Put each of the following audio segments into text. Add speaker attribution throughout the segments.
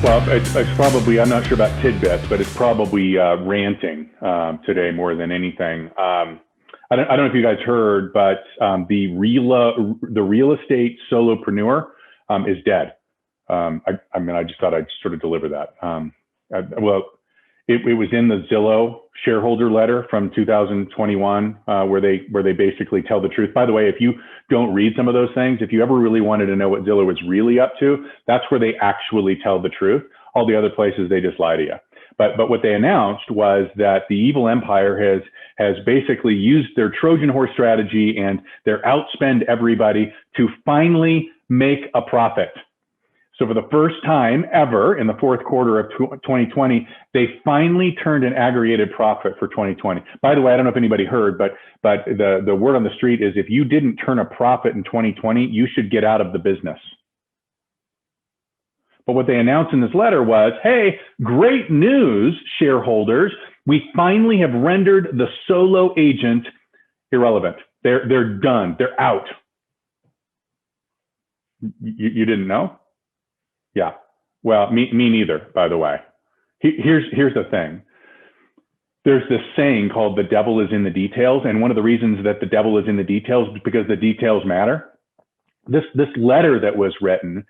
Speaker 1: Well, it's probably, I'm not sure about tidbits, but it's probably ranting today more than anything. I don't know if you guys heard, but the real estate solopreneur is dead. I just thought I'd sort of deliver that. It was in the Zillow shareholder letter from 2021, where they basically tell the truth. By the way, if you don't read some of those things, if you ever really wanted to know what Zillow was really up to, that's where they actually tell the truth. All the other places, they just lie to you. But what they announced was that the evil empire has basically used their Trojan horse strategy and their outspend everybody to finally make a profit. So for the first time ever in the fourth quarter of 2020, they finally turned an aggregated profit for 2020. By the way, I don't know if anybody heard, but the word on the street is if you didn't turn a profit in 2020, you should get out of the business. But what they announced in this letter was, hey, great news, shareholders. We finally have rendered the solo agent irrelevant. They're done. They're out. You didn't know? Yeah. Well, me neither, by the way. Here's the thing. There's this saying called the devil is in the details. And one of the reasons that the devil is in the details is because the details matter. This letter that was written,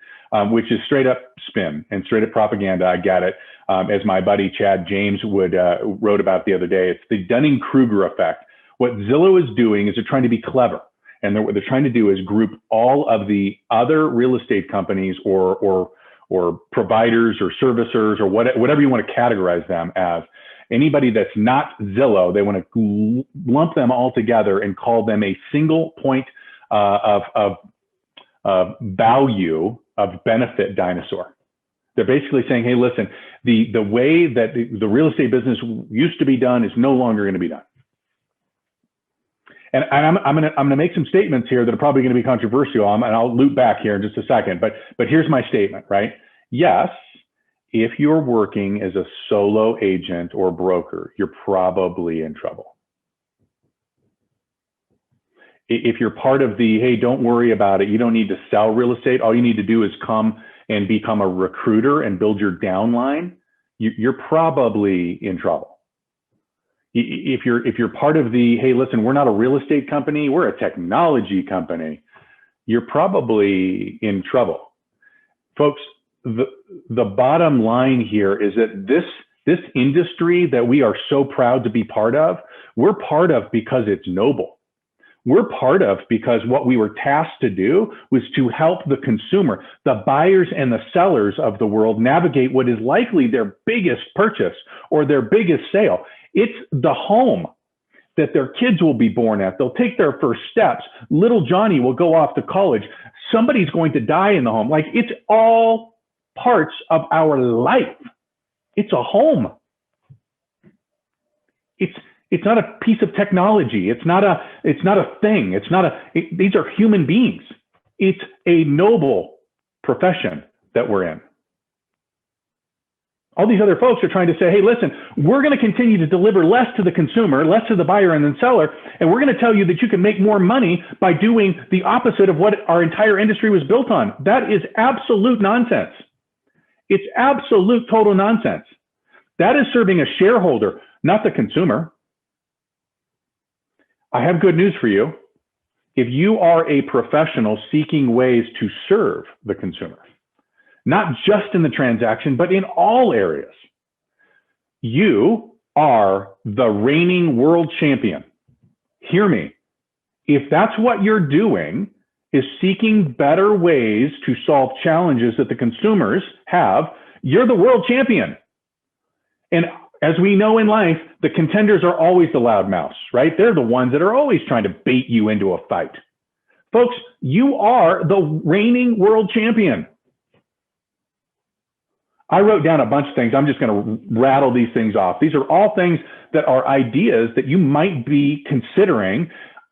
Speaker 1: which is straight up spin and straight up propaganda, I get it. As my buddy Chad James wrote about the other day, it's the Dunning-Kruger effect. What Zillow is doing is they're trying to be clever. And what they're trying to do is group all of the other real estate companies or providers or servicers or whatever you want to categorize them as. Anybody that's not Zillow, they want to lump them all together and call them a single point of value of benefit dinosaur. They're basically saying, hey, listen, the way that the real estate business used to be done is no longer going to be done. And I'm going to make some statements here that are probably going to be controversial, and I'll loop back here in just a second. But here's my statement, right? Yes, if you're working as a solo agent or broker, you're probably in trouble. If you're part of the, hey, don't worry about it, you don't need to sell real estate, all you need to do is come and become a recruiter and build your downline, you're probably in trouble. If you're part of the, hey, listen, we're not a real estate company, we're a technology company, you're probably in trouble. Folks, the bottom line here is that this industry that we are so proud to be part of, we're part of because it's noble. We're part of because what we were tasked to do was to help the consumer, the buyers and the sellers of the world navigate what is likely their biggest purchase or their biggest sale. It's the home that their kids will be born at. They'll take their first steps. Little Johnny will go off to college. Somebody's going to die in the home. Like, it's all parts of our life. It's a home. It's not a piece of technology. It's not a thing. These are human beings. It's a noble profession that we're in. All these other folks are trying to say, hey, listen, we're going to continue to deliver less to the consumer, less to the buyer and then seller, and we're going to tell you that you can make more money by doing the opposite of what our entire industry was built on. That is absolute nonsense. It's absolute total nonsense. That is serving a shareholder, not the consumer. I have good news for you. If you are a professional seeking ways to serve the consumer, not just in the transaction, but in all areas, you are the reigning world champion. Hear me. If that's what you're doing, is seeking better ways to solve challenges that the consumers have, you're the world champion. And as we know in life, the contenders are always the loudmouths, right? They're the ones that are always trying to bait you into a fight. Folks, you are the reigning world champion. I wrote down a bunch of things. I'm just going to rattle these things off. These are all things that are ideas that you might be considering,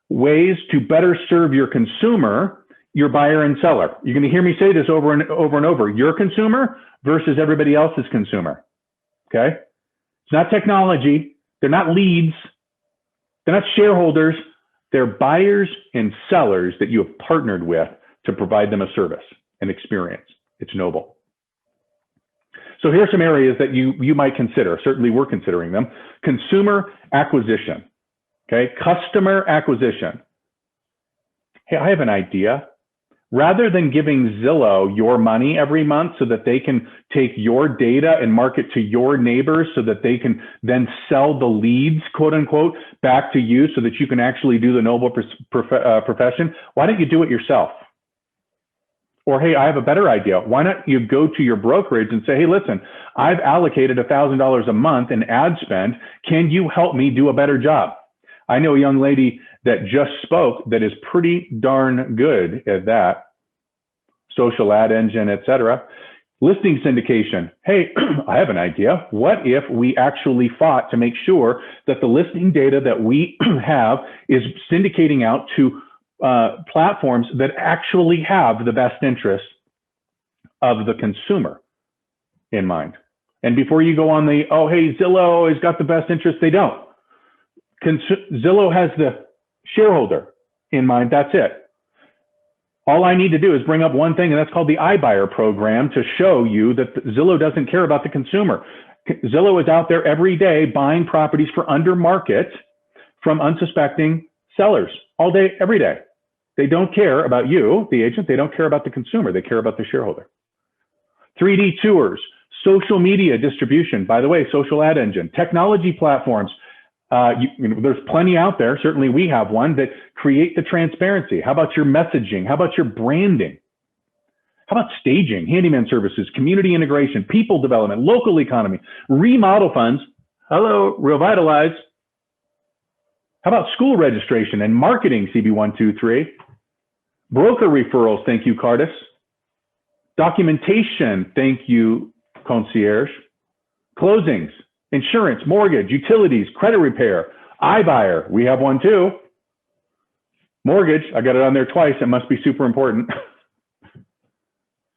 Speaker 1: ways to better serve your consumer, your buyer and seller. You're going to hear me say this over and over and over. Your consumer versus everybody else's consumer. Okay? It's not technology. They're not leads. They're not shareholders. They're buyers and sellers that you have partnered with to provide them a service, an experience. It's noble. So here's some areas that you might consider. Certainly we're considering them. Consumer acquisition, okay? Customer acquisition. Hey, I have an idea. Rather than giving Zillow your money every month so that they can take your data and market to your neighbors so that they can then sell the leads, quote unquote, back to you so that you can actually do the noble profession, why don't you do it yourself? Or, hey, I have a better idea. Why not you go to your brokerage and say, hey, listen, I've allocated $1,000 a month in ad spend. Can you help me do a better job? I know a young lady that just spoke that is pretty darn good at that. Social ad engine, et cetera. Listing syndication. Hey, I have an idea. What if we actually fought to make sure that the listing data that we have is syndicating out to platforms that actually have the best interest of the consumer in mind? And before you go on the, oh, hey, Zillow has got the best interest, they don't. Zillow has the shareholder in mind. That's it. All I need to do is bring up one thing, and that's called the iBuyer program, to show you that Zillow doesn't care about the consumer. Zillow is out there every day buying properties for under market from unsuspecting sellers all day, every day. They don't care about you, the agent. They don't care about the consumer. They care about the shareholder. 3D tours, social media distribution. By the way, social ad engine, technology platforms. There's plenty out there. Certainly we have one that create the transparency. How about your messaging? How about your branding? How about staging, handyman services, community integration, people development, local economy, remodel funds? Hello, revitalize. How about school registration and marketing, CB123? Broker referrals, thank you, Cardis. Documentation, thank you, Concierge. Closings, insurance, mortgage, utilities, credit repair, iBuyer, we have one too. Mortgage, I got it on there twice, it must be super important.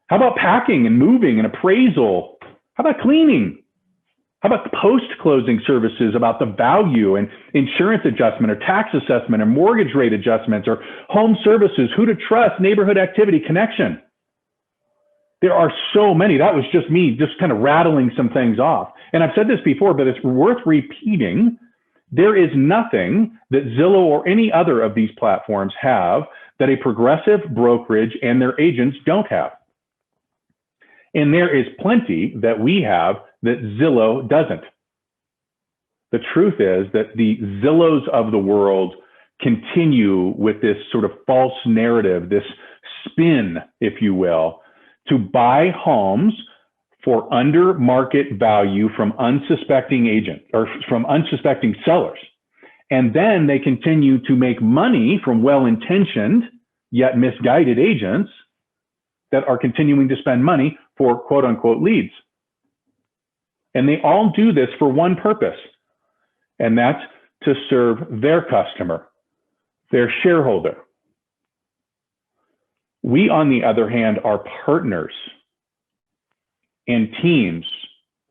Speaker 1: How about packing and moving and appraisal? How about cleaning? How about post-closing services about the value and insurance adjustment or tax assessment or mortgage rate adjustments or home services, who to trust, neighborhood activity, connection? There are so many. That was just me just kind of rattling some things off. And I've said this before, but it's worth repeating. There is nothing that Zillow or any other of these platforms have that a progressive brokerage and their agents don't have. And there is plenty that we have that Zillow doesn't. The truth is that the Zillows of the world continue with this sort of false narrative, this spin, if you will, to buy homes for under market value from unsuspecting agents or from unsuspecting sellers. And then they continue to make money from well-intentioned yet misguided agents that are continuing to spend money for quote unquote leads. And they all do this for one purpose, and that's to serve their customer, their shareholder. We, on the other hand, are partners and teams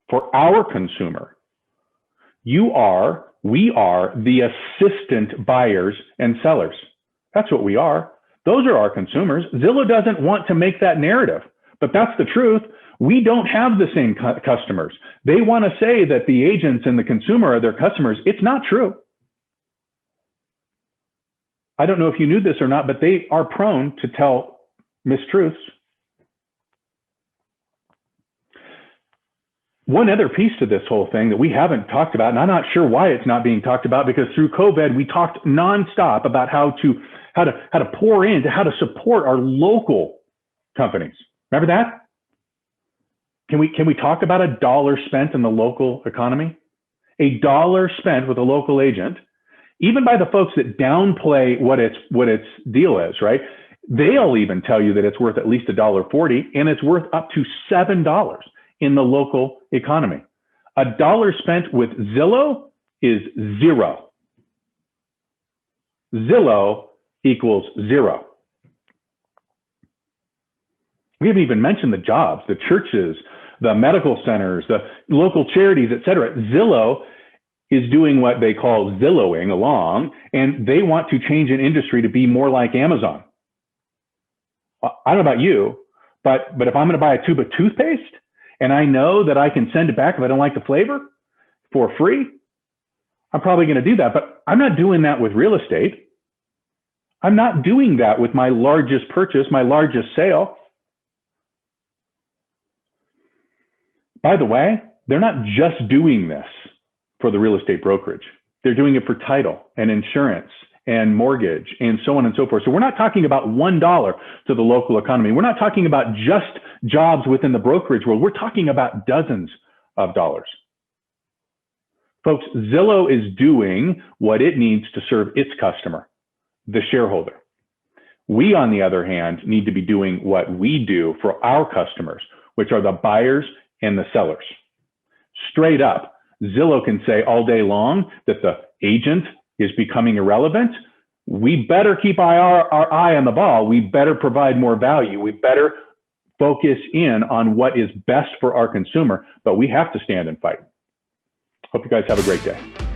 Speaker 1: for our consumer. We are the assistant buyers and sellers. That's what we are. Those are our consumers. Zillow doesn't want to make that narrative, but that's the truth. We don't have the same customers. They want to say that the agents and the consumer are their customers. It's not true. I don't know if you knew this or not, but they are prone to tell mistruths. One other piece to this whole thing that we haven't talked about, and I'm not sure why it's not being talked about, because through COVID, we talked nonstop about how to pour into, how to support our local companies. Remember that? Can we talk about $1 spent in the local economy? $1 spent with a local agent, even by the folks that downplay what its deal is, right? They'll even tell you that it's worth at least $1.40, and it's worth up to $7 in the local economy. $1 spent with Zillow is zero. Zillow equals zero. We haven't even mentioned the jobs, the churches, the medical centers, the local charities, et cetera. Zillow is doing what they call Zillowing along, and they want to change an industry to be more like Amazon. I don't know about you, but if I'm going to buy a tube of toothpaste and I know that I can send it back if I don't like the flavor for free, I'm probably going to do that. But I'm not doing that with real estate. I'm not doing that with my largest purchase, my largest sale. By the way, they're not just doing this for the real estate brokerage. They're doing it for title and insurance and mortgage and so on and so forth. So we're not talking about $1 to the local economy. We're not talking about just jobs within the brokerage world. We're talking about dozens of dollars. Folks, Zillow is doing what it needs to serve its customer, the shareholder. We, on the other hand, need to be doing what we do for our customers, which are the buyers and the sellers. Straight up, Zillow can say all day long that the agent is becoming irrelevant. We better keep our eye on the ball. We better provide more value. We better focus in on what is best for our consumer, but we have to stand and fight. Hope you guys have a great day.